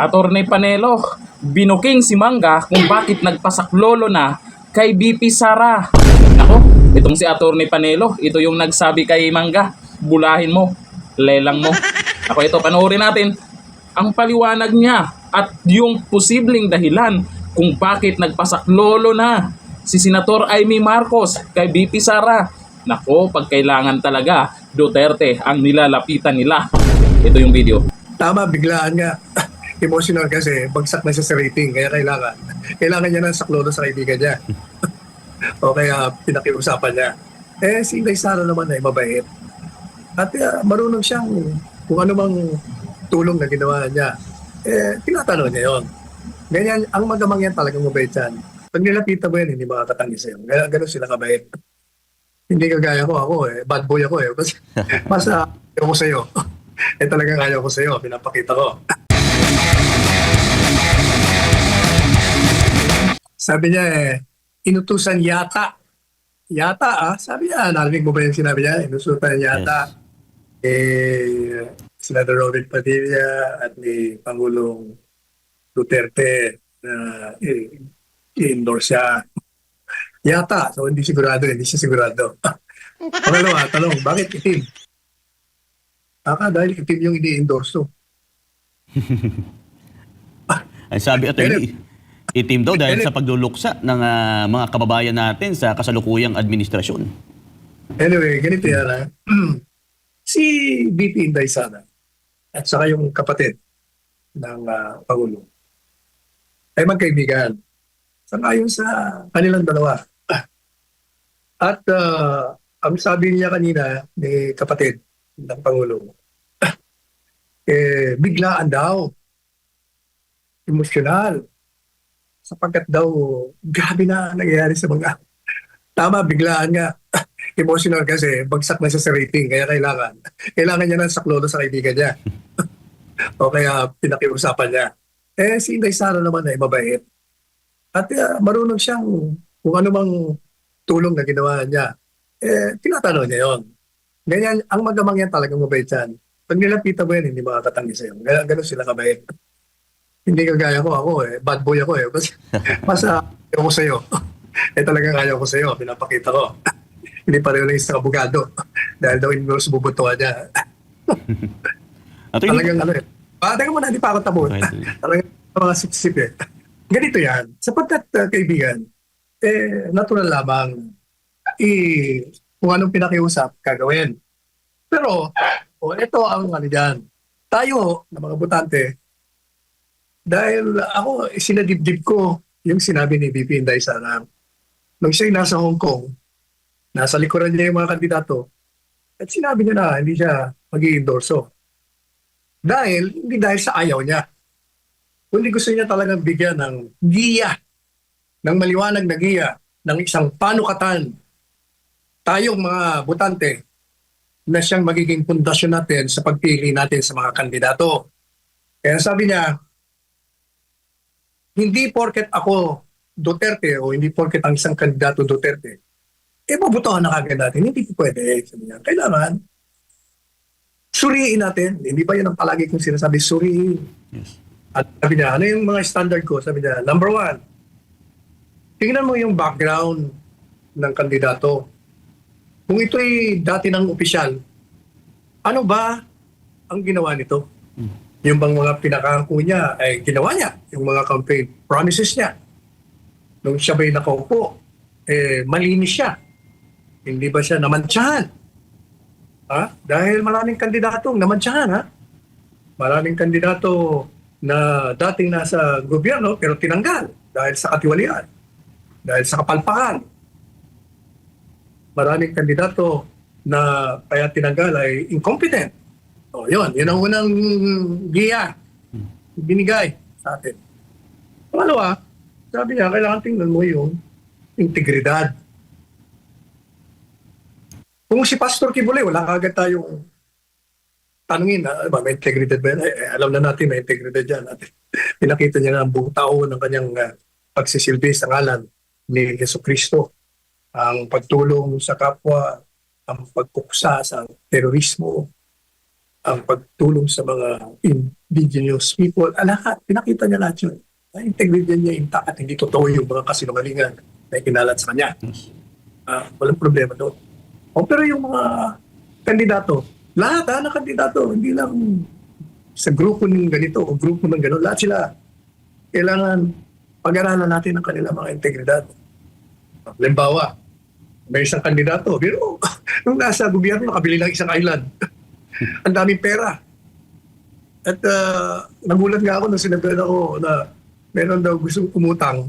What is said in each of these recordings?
Attorney Panelo, binuking si Mangga kung bakit nagpasaklolo na kay BP Sara. Nako, itong si Attorney Panelo, ito yung nagsabi kay Mangga, bulahin mo, lelang mo. Ako ito, panoorin natin ang paliwanag niya at yung posibleng dahilan kung bakit nagpasaklolo na si Senator Amy Marcos kay BP Sara. Nako, pag kailangan talaga, Duterte ang nilalapitan nila. Ito yung video. Tama, biglaan nga. Emotional kasi, bagsak na siya sa rating. Kaya kailangan niya ng saklolo sa kaibigan niya. O kaya pinakiusapan niya. Si Inday Sara naman ay mabait. At marunong siyang kung ano mang tulong na ginawa niya. Tinatanong niya yun. Ganyan, ang magamang yan talagang mabait yan. Pag nilapitan mo yan, hindi makakatangi sa'yo. Kaya ganun sila kabait. Hindi kagaya ko, bad boy ako eh. Mas ayaw ko sa'yo. Talagang ayaw ko sa'yo, pinapakita ko. Sabi niya inutusan yata. Yata sabi niya, narinig mo ba yung sinabi niya? Inutusan yata. Yes. Senator Robin Padilla at ni Pangulong Duterte na i-endorse siya. Yata. So hindi siya sigurado. Pangalawa, tanong, bakit itim? Dahil itim yung ini-endorse. Ay sabi attorney, itim daw dahil sa pagluluksa ng mga kababayan natin sa kasalukuyang administrasyon. Anyway, ganito yan. Si BP Inday Sara at saka yung kapatid ng Pangulo ay magkaibigan. Sangayon sa kanilang dalawa. At ang sabi niya kanina ni kapatid ng Pangulo, biglaan daw, emosyonal, sapagkat daw grabe na nangyayari sa mga tama, biglaan nga. Emotional kasi, bagsak na siya sa rating. Kaya kailangan niya ng saklolo sa kaibigan niya. O kaya pinakiusapan niya. Si Inday Sara naman ay mabait. At marunong siyang kung ano mang tulong na ginawa niya. Tinatanong niya yun. Ganyan, ang magamang yan talagang mabait yan. Pag nilapitan mo yan, hindi makakatangi sa'yo. Ganun sila kabait. Hindi kagaya ko, bad boy ako eh. Mas ayaw ko sa'yo. Talagang ayaw ko sa'yo, pinapakita ko. Hindi pareho lang isang abogado. Dahil daw inverse bubutuhan niya. Talagang teka muna, hindi pa ako tapos. Talagang mga sip-sip eh. Ganito yan. Sapagkat kaibigan, natural lamang kung anong pinakiusap, kagawin. Pero, ito ang dyan. Tayo, na mga butante, dahil ako, sinadibdib ko yung sinabi ni BP Inday Sara. Nung siya'y nasa Hong Kong, nasa likuran niya yung mga kandidato, at sinabi niya na hindi siya mag-i-endorso. Hindi dahil sa ayaw niya. Kundi gusto niya talagang bigyan ng giya, ng maliwanag na giya, ng isang panukatan, tayong mga butante, na siyang magiging pundasyon natin sa pagpili natin sa mga kandidato. Kaya sabi niya, hindi porket ako Duterte o hindi porket ang isang kandidato Duterte, mabutuhan na kagad natin. Hindi po pwede. Sabi niya, kailangan suriin natin. Hindi ba yun ang palagi kong sinasabi? Suriin. Yes. At sabi niya, ano yung mga standard ko? Sabi niya, number 1, tingnan mo yung background ng kandidato. Kung ito'y dati ng opisyal, ano ba ang ginawa nito? Yung bang mga pinakangko niya ay ginawa niya. Yung mga campaign promises niya. Nung siya ba'y nakaupo, malinis siya. Hindi ba siya namantsahan? Dahil maraming kandidatong namantsahan. Maraming kandidato na dating nasa gobyerno pero tinanggal dahil sa katiwalian, dahil sa kapalpakan. Maraming kandidato na kaya tinanggal ay incompetent. Yun ang unang giya binigay sa atin. Pangalawa, sabi niya, kailangan tingnan mo yung integridad. Kung si Pastor Kibule, wala kagad tayong tanungin, may integridad ba yan? Alam na natin may integridad yan. At pinakita niya nga ang buong tao ng kanyang pagsisilbi sa ngalan ni Jesucristo. Ang pagtulong sa kapwa, ang pagpuksa sa terorismo, ang pagtulong sa mga video news people, lahat, pinakita niya lahat yun. Na integrity niya intact at hindi totoo yung mga kasinungalingan na ikinalat sa kanya. Walang problema doon. Pero yung mga kandidato, lahat na kandidato, hindi lang sa grupo ng ganito o grupo ng gano'n, lahat sila kailangan pag-aralan natin ang kanilang mga integridad. Halimbawa, may isang kandidato, pero nung nasa gobyerno, nakabili lang isang island. Ang daming pera. At nagulat nga ako nung sinabi ako na meron daw gustong umutang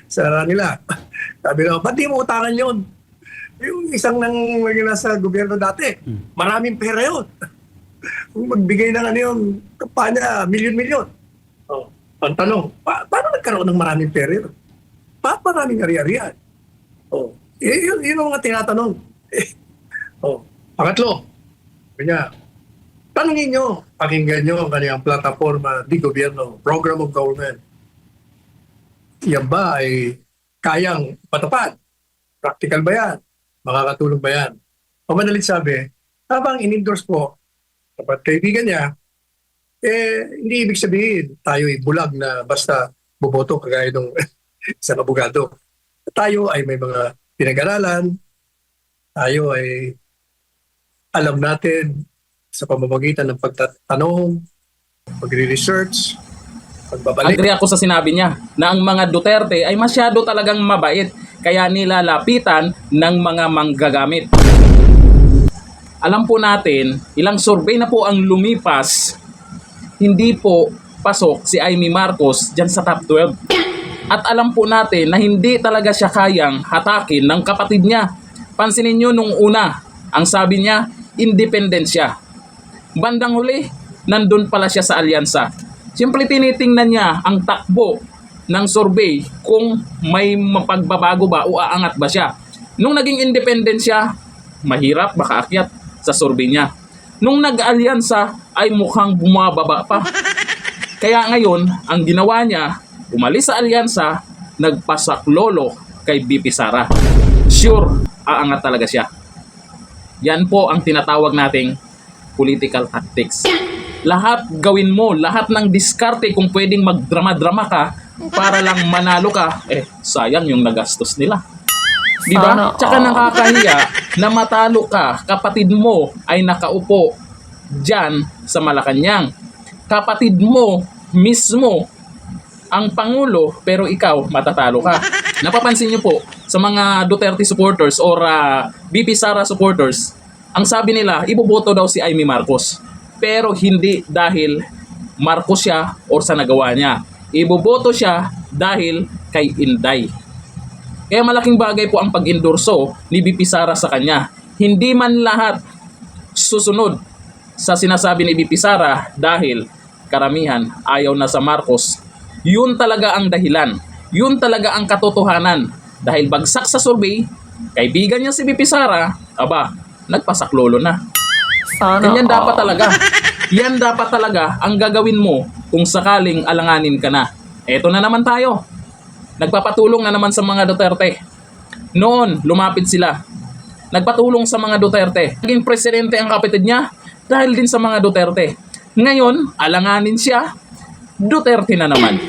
sa nila. Sabi na, ba't di mo utangan yun? Yung isang nang nasa gobyerno dati, maraming pera yun. Kung magbigay ng yun, kampanya, milyon-milyon. Ang tanong, paano nagkaroon ng maraming pera yun? Maraming ari-arian. Yun ang mga tinatanong. Pangatlo, kanya, tanungin nyo, pakinggan nyo ang kanyang plataforma di gobyerno, program of government. Yan ba ay kayang patupad? Practical ba yan? Makakatulong ba yan? O madalit sabi, habang in-endorse po, dapat kaibigan niya, hindi ibig sabihin tayo ay bulag na basta boboto kagaya ng isang abogado. Tayo ay may mga pinag-aralan, tayo ay alam natin sa pamamagitan ng pagtatanong, pagre-research, pagbabalik. Agree ako sa sinabi niya na ang mga Duterte ay masyado talagang mabait kaya nilalapitan ng mga manggagamit. Alam po natin, ilang survey na po ang lumipas, hindi po pasok si Amy Marcos dyan sa top 12. At alam po natin na hindi talaga siya kayang hatakin ng kapatid niya. Pansinin nyo nung una, ang sabi niya, independent siya. Bandang huli, nandun pala siya sa alyansa. Siyempre tinitingnan niya ang takbo ng survey kung may mapagbabago ba o aangat ba siya. Nung naging independent siya, mahirap makaakyat sa survey niya. Nung nag-alyansa ay mukhang bumababa pa. Kaya ngayon, ang ginawa niya, umalis sa alyansa, nagpasaklolo kay BP Sara. Sure, aangat talaga siya. Yan po ang tinatawag nating political tactics. Lahat gawin mo, lahat ng diskarte kung pwedeng magdrama-drama ka para lang manalo ka, sayang yung nagastos nila. Di ba? Tsaka nakakahiya na matalo ka, kapatid mo ay nakaupo dyan sa Malacanang. Kapatid mo mismo ang Pangulo, pero ikaw matatalo ka. Napapansin niyo po sa mga Duterte supporters or BP Sara supporters, ang sabi nila, iboboto daw si Amy Marcos. Pero hindi dahil Marcos siya or sa nagawa niya. Iboboto siya dahil kay Inday. Kaya malaking bagay po ang pag-endorso ni BP Sara sa kanya. Hindi man lahat susunod sa sinasabi ni BP Sara dahil karamihan ayaw na sa Marcos. Yun talaga ang dahilan. Yun talaga ang katotohanan. Dahil bagsak sa survey, kaibigan niya si BP Sara, nagpasaklolo na. Ganyan dapat talaga. Yan dapat talaga ang gagawin mo kung sakaling alanganin ka na. Eto na naman tayo. Nagpapatulong na naman sa mga Duterte. Noon, lumapit sila. Nagpatulong sa mga Duterte. Naging presidente ang kapatid niya dahil din sa mga Duterte. Ngayon, alanganin siya. Duterte na naman.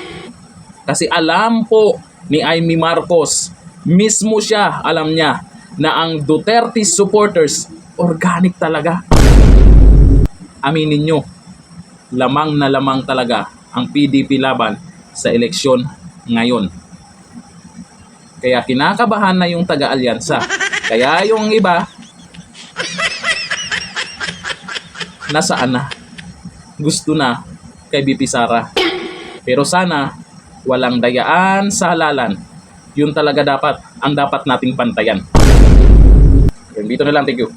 Kasi alam po ni Amy Marcos, mismo siya alam niya na ang Duterte supporters organic talaga. Aminin nyo, lamang na lamang talaga ang PDP laban sa eleksyon ngayon. Kaya kinakabahan na yung taga-alyansa. Kaya yung iba, nasaan na? Gusto na kay BP Sara. Pero sana, walang dayaan sa halalan. Yun talaga ang dapat nating pantayan. Dito na lang, thank you.